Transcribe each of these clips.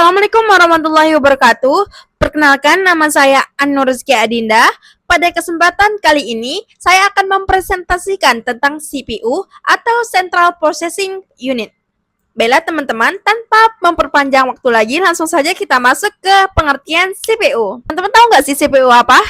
Assalamualaikum warahmatullahi wabarakatuh. Perkenalkan, nama saya An-Nur Rizky Adinda. Pada kesempatan kali ini, saya akan mempresentasikan tentang CPU atau Central Processing Unit. Baiklah teman-teman, tanpa memperpanjang waktu lagi, langsung saja kita masuk ke pengertian CPU. Teman-teman tahu nggak sih CPU apa?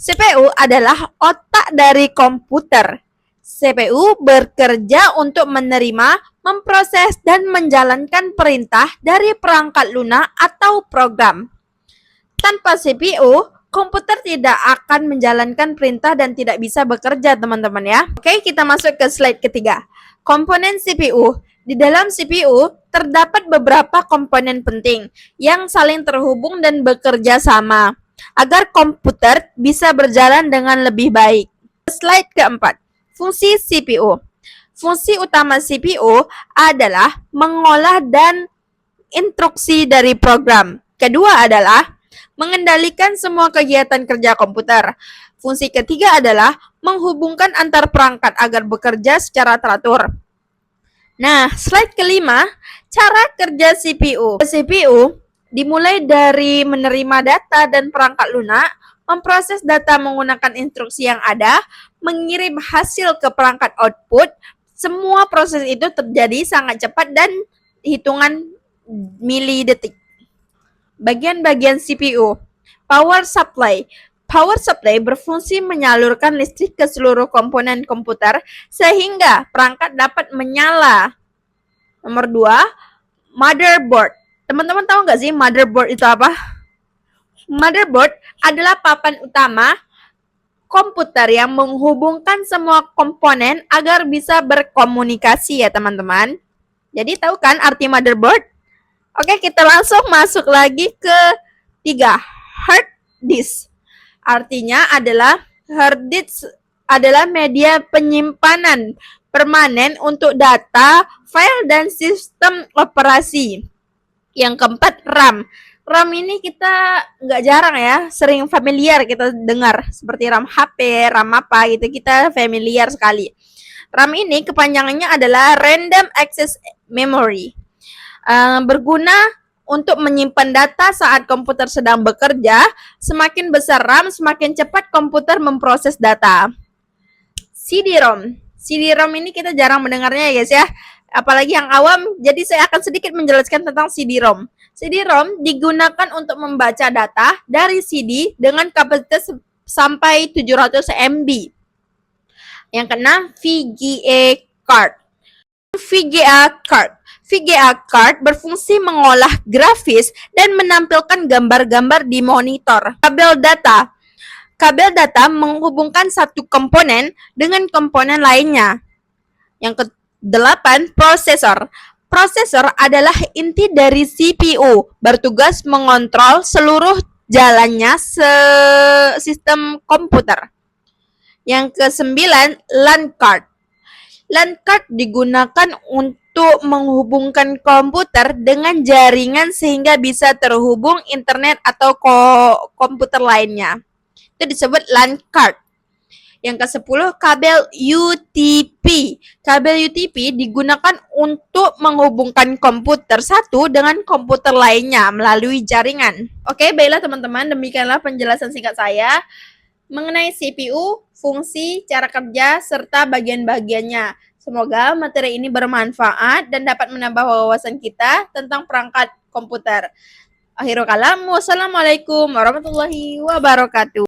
CPU adalah otak dari komputer. CPU bekerja untuk menerima, memproses, dan menjalankan perintah dari perangkat lunak atau program. Tanpa CPU, komputer tidak akan menjalankan perintah dan tidak bisa bekerja, teman-teman ya. Oke, kita masuk ke slide ketiga. Komponen CPU. Di dalam CPU, terdapat beberapa komponen penting yang saling terhubung dan bekerja sama agar komputer bisa berjalan dengan lebih baik. Slide keempat. Fungsi CPU. Fungsi utama CPU adalah mengolah dan instruksi dari program. Kedua adalah mengendalikan semua kegiatan kerja komputer. Fungsi ketiga adalah menghubungkan antar perangkat agar bekerja secara teratur. Nah, slide kelima, cara kerja CPU. CPU dimulai dari menerima data dan perangkat lunak, memproses data menggunakan instruksi yang ada, mengirim hasil ke perangkat output. Semua proses itu terjadi sangat cepat dan hitungan milidetik. Bagian-bagian CPU. Power supply. Power supply berfungsi menyalurkan listrik ke seluruh komponen komputer sehingga perangkat dapat menyala. Nomor 2, motherboard. Teman-teman tahu nggak sih motherboard itu apa? Motherboard adalah papan utama komputer yang menghubungkan semua komponen agar bisa berkomunikasi ya teman-teman. Jadi tahu kan arti motherboard? Oke, kita langsung masuk lagi ke 3, hard disk. Artinya adalah hard disk adalah media penyimpanan permanen untuk data, file, dan sistem operasi. Yang keempat, RAM. RAM ini kita nggak jarang ya, sering familiar kita dengar. Seperti RAM HP, RAM apa gitu, kita familiar sekali. RAM ini kepanjangannya adalah Random Access Memory. Berguna untuk menyimpan data saat komputer sedang bekerja. Semakin besar RAM, semakin cepat komputer memproses data. CD-ROM. CD-ROM ini kita jarang mendengarnya ya guys ya. Apalagi yang awam, jadi saya akan sedikit menjelaskan tentang CD-ROM. CD-ROM digunakan untuk membaca data dari CD dengan kapasitas sampai 700 MB. Yang keenam, VGA card. VGA card. VGA card berfungsi mengolah grafis dan menampilkan gambar-gambar di monitor. Kabel data. Kabel data menghubungkan satu komponen dengan komponen lainnya. Yang ke-8, prosesor. Prosesor adalah inti dari CPU, bertugas mengontrol seluruh jalannya sistem komputer. Yang ke-9, LAN card. LAN card digunakan untuk menghubungkan komputer dengan jaringan sehingga bisa terhubung internet atau komputer lainnya. Itu disebut LAN card. Yang ke-10, kabel UTP. Kabel UTP digunakan untuk menghubungkan komputer satu dengan komputer lainnya melalui jaringan. Oke, baiklah teman-teman, demikianlah penjelasan singkat saya mengenai CPU, fungsi, cara kerja, serta bagian-bagiannya. Semoga materi ini bermanfaat dan dapat menambah wawasan kita tentang perangkat komputer. Akhirul kalam, wassalamualaikum warahmatullahi wabarakatuh.